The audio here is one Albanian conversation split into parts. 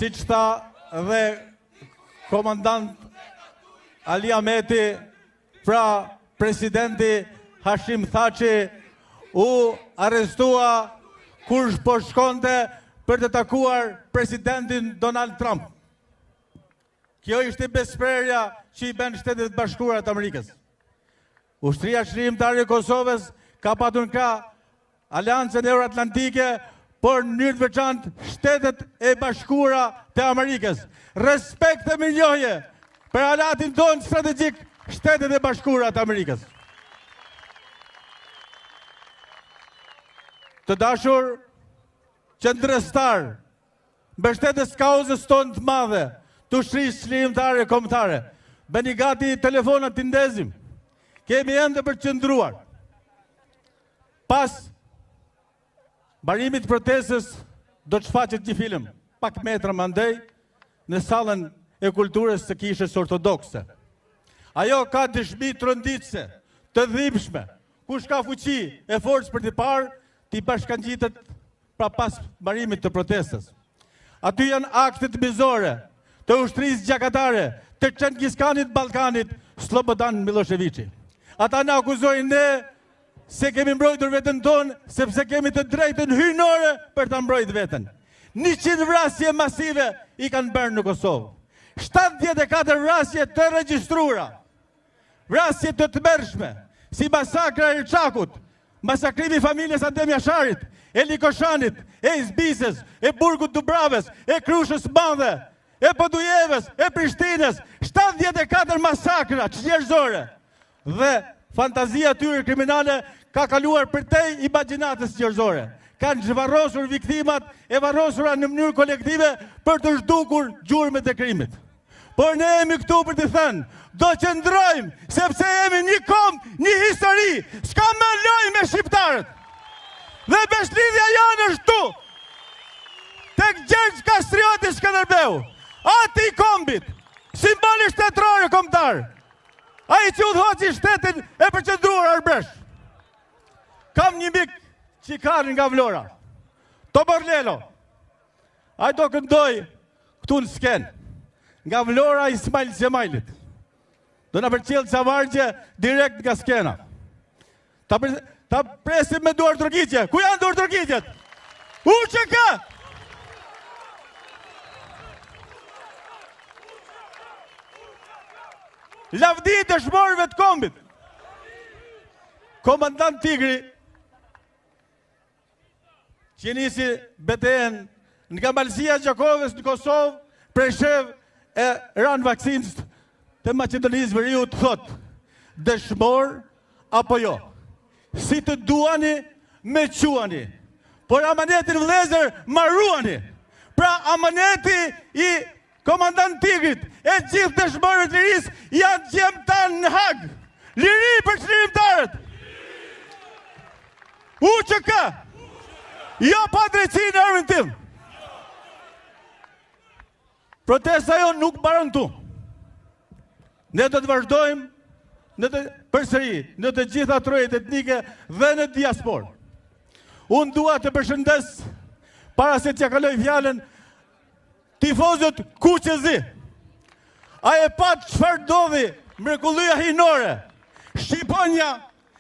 si që tha dhe komandant Ali Ahmeti, pra presidenti Hashim Thaçi u arrestua kur po shkonte për të takuar presidentin Donald Trump. Kjo ishte besprerja që i bën Shtetet Bashkuara të Amerikës. Ushtria Shërimtare e Kosovës ka patur ka Aleancën Euroatlantike, por në mënyrë të veçantë Shtetet e Bashkuara të Amerikës. Respekt e mirënjohje për aleatin tonë strategjik, Shtetet e Bashkuara të Amerikës. Të dashur qendrëstar, mbështetës kauzës tonë të madhe, të ushtrisë shërimtare kombëtare, bëni gati telefonat të ndezim. Kemi ende për qëndruar. Pas mbarimit protestës do të shfaqet një film, pak metra më andej, në sallën e kulturës së Kishës Ortodokse. Ajo ka dëshmi tronditëse, të dhimbshme, kush ka fuqi e forcë për t'i parë, t'i bashkangjitet pra pas mbarimit të protestës. Aty janë aktet mizore të ushtrisë gjakatare, të Çengizkanit Ballkanit, Slobodan Miloševići. Ata na akuzojnë ne se kemi mbrojtur veten tonë, sepse kemi të drejtën hyjnore për ta mbrojtur veten. 100 vrasje masive i kanë bërë në Kosovë. 74 vrasje të regjistruara. Vrasje të tmerrshme, si masakra e Irçakut, masakrimi i familjes Adem Jasharit, e Likoshanit, e Izbisës, e Burgut Dubravës, e Krushës Madhe, e Podujevës, e Prishtinës, 74 masakra njerëzore. Dhe fantazia tyre kriminale ka kaluar përtej imagjinatës njerëzore. Kanë zhvarrosur viktimat e varrosura në mënyrë kolektive për të zhdukur gjurmët e krimit. Por ne jemi këtu për të thënë, do qëndrojmë, sepse jemi një kombë, një histori, s'ka më lojë me shqiptarët. Dhe beshlidhja janë është tu, tek Gjergj Kastrioti Skënderbeu, ati i kombit, simboli shtetëror kombëtar, ai që udhëhoqi shtetin e përqendruar Arbresh. Kam një mik qikarin nga Vlora, Toborlelo, ai do këndoj këtu në skenë, nga Vlora Ismail Gjemajlit. Do në përqilë qavargje direkt nga skena. Ta presim me duar tërgjitje. Ku janë duar tërgjitjet? UÇK! Lavdi dëshmorëve të kombit. Komandant Tigri, që nisi betejën nga Malësia Gjakovës në Kosovë, preshev e ranë vaksinës të Maqedonisë Veriut, thot, dëshmor apo jo. Si të duani, me quani. Por amanetin vëllezër marruani. Pra amaneti i komandant Tigrit e gjithë dëshmorët lirisë janë gjemtan në Hag. Liri për çlirimtarët. UÇK. Jo pa drejtësi në emrin tim. Protesta jo nuk mbaron tu. Ne do të vazhdojmë përsëri në të gjitha trojet etnike dhe në diasporë. Unë dua të përshëndes, para se t'ja kaloj fjalën, tifozët QQZ. A e pat çfarë ndodhi mrekullia hyjnore. Shqiponja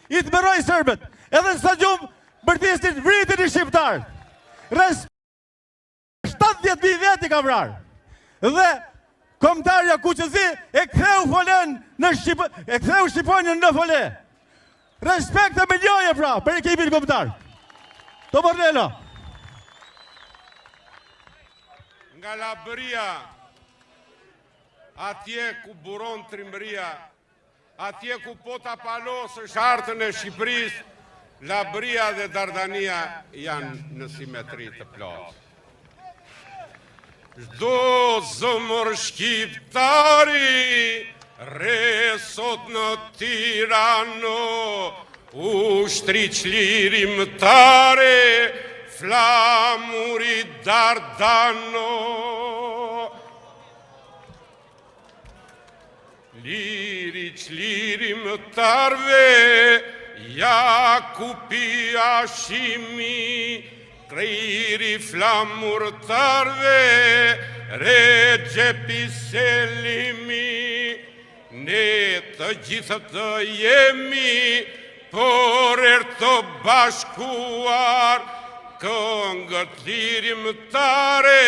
i të mëroj sërbet, edhe në stadium bërtisnin vritin i shqiptarë. 70.000 veti ka vrarë. Dhe kombëtarja QQZ e ktheu folen në e ktheu Shqiponjën në fole. Respekt e milioje pra për ekipin kombëtar. Toborlelo. Nga Labëria, atje ku buron trimëria, atje ku pota palos është artën e Shqipërisë, Labëria dhe Dardania janë në simetri të plotë. Çdo zëmër shqiptari, re sot në Tirano, ushtri çlirimtare, flamuri Dardano. Liri çlirimtarve, Jakupi Hashimi, krejri flamurtarve, Recep Selimi, ne të gjithë të jemi, por të bashkuar, këngët lirimtare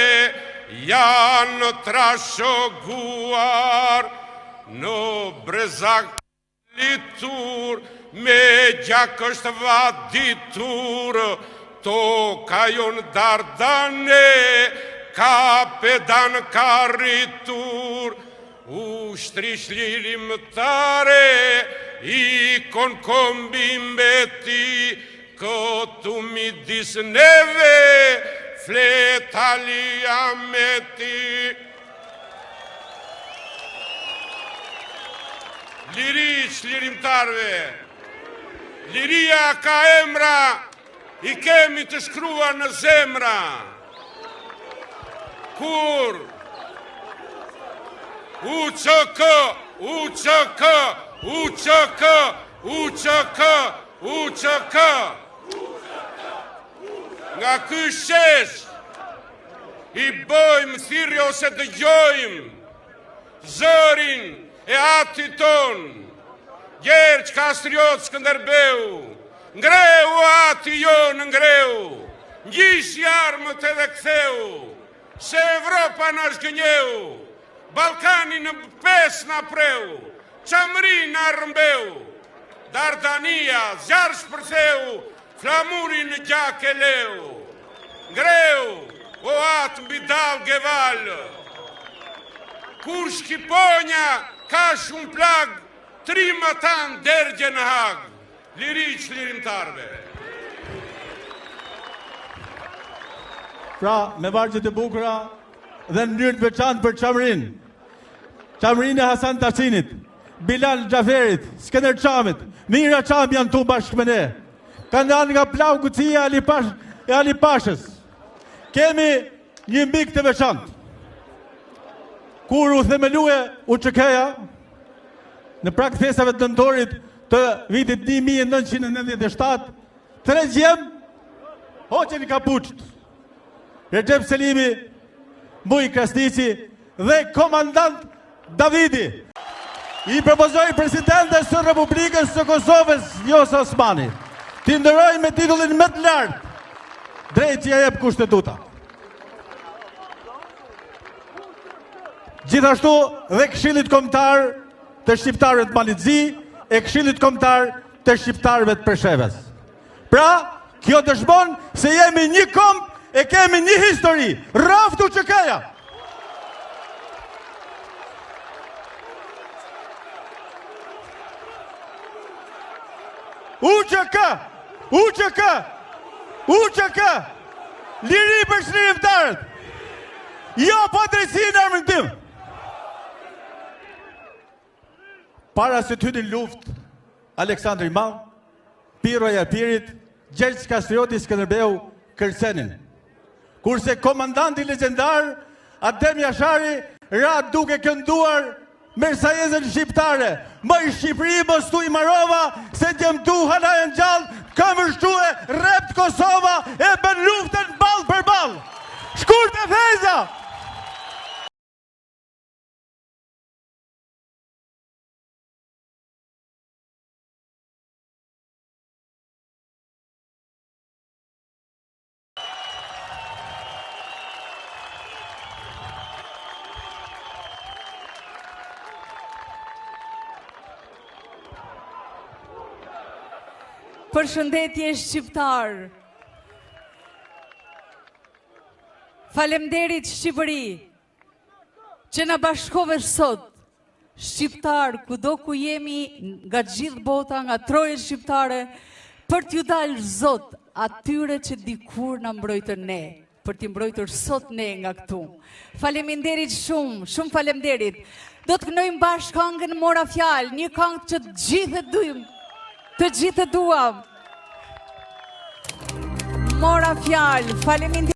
janë trashëguar, në brezak litur, me gjak është vaditur, toka jonë Dardane, ka pedan ka rritur, ushtrish lirimtare, ikon kombi mbeti, këtu midis neve, fletalia me ti. Lirish lirimtarve, liria ka emra, i kemi të shkruar në zemra. Kur UÇK, UÇK, UÇK, UÇK, UÇK, nga ky shesh i bëjmë thirrje ose dëgjojmë zërin e atit ton, Gjergj Kastriot Skënderbeu, ngreu ati jonë ngreu, ngjish armët edhe ktheu, se Evropa në shgënjeu, Balkani në 5 në preu, Qamri në rëmbeu, Dardania zjarë shpërtheu, flamuri në gjak e leu, ngreu, o atë mbi dal geval, kur Shqiponja ka shumë plag, 3 matan dergje në hag, liriq lirimtarve. Pra, me vargjet e bukura dhe në mënyrë të veçantë për Qamrin e Hasan Taçinit, Bilal Xhaferit, Skënder Çamit, Mira Çam janë tu bashkë me ne. Kanë dalë nga plau kucia e Ali Pashës. Kemi një mbik të veçantë. Kur u themelue UÇK-ja, në prag fesave të nëntorit të vitit 1997, 3 gjem hoqen kapuçt. Recep Selimi, Muj Krasniqi dhe komandant Davidi. I propozoj presidentes së Republikës së Kosovës, Vjosa Osmani, t'i ndëroj me titullin më të lartë, drejt që ja jep kushtetuta. Gjithashtu dhe Këshillit Kombëtar të Shqiptarëve të Malizzi e Këshillit Kombëtar të Shqiptarëve të Preshevës. Pra, kjo dëshmon se jemi një komb e kemi një histori, raft UÇK-ja. UÇK, UÇK, UÇK, liri për shlirimtarët, jo po drejtësi në emrin tim. Para se të hynin luft, Aleksandri i Madh, Piro i Apirit, Gjergj Kastrioti Skënderbeu kërcenin. Kurse komandanti legjendar Adem Jashari ra duke kënduar Mersajezën shqiptare, më i Shqipëri më stu i Marova, se gjemtu hala e në gjallë, këmë shtue rept Kosova e bën luftën ball për ball. Shkurt e Feza! Përshëndetje shqiptar. Faleminderit Shqipëri që na bashkove sot. Shqiptar, kudo ku jemi nga gjithë bota, nga troje shqiptare, për t'ju dalë Zot atyre që dikur na mbrojtën ne, për t'i mbrojtur sot ne nga këtu. Faleminderit shumë, shumë faleminderit. Do të kënojmë bashkë këngën Mora Fjalë, një këngë që të gjithë e dujmë. Të gjithë duam. Mora Fjalë, faleminderit.